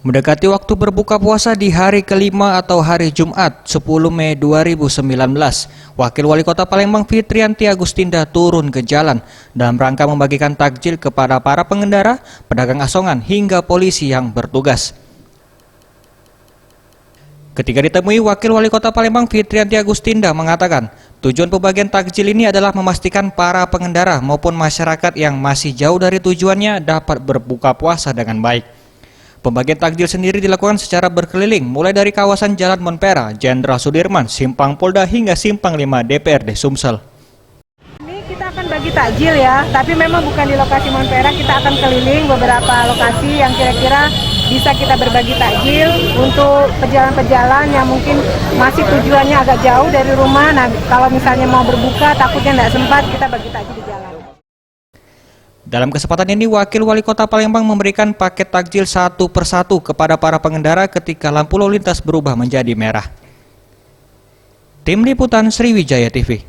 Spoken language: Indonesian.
Mendekati waktu berbuka puasa di hari kelima atau hari Jumat 10 Mei 2019, Wakil Wali Kota Palembang Fitrianti Agustinda turun ke jalan dalam rangka membagikan takjil kepada para pengendara, pedagang asongan hingga polisi yang bertugas. Ketika ditemui, Wakil Wali Kota Palembang Fitrianti Agustinda mengatakan, tujuan pembagian takjil ini adalah memastikan para pengendara maupun masyarakat yang masih jauh dari tujuannya dapat berbuka puasa dengan baik. Pembagian takjil sendiri dilakukan secara berkeliling, mulai dari kawasan Jalan Monpera, Jenderal Sudirman, Simpang Polda hingga Simpang 5 DPRD Sumsel. Ini kita akan bagi takjil ya, tapi memang bukan di lokasi Monpera, kita akan keliling beberapa lokasi yang kira-kira bisa kita berbagi takjil untuk pejalan-pejalan yang mungkin masih tujuannya agak jauh dari rumah. Nah, kalau misalnya mau berbuka takutnya nggak sempat, kita bagi takjil di jalan. Dalam kesempatan ini, Wakil Wali Kota Palembang memberikan paket takjil satu persatu kepada para pengendara ketika lampu lalu lintas berubah menjadi merah. Tim Liputan Sriwijaya TV.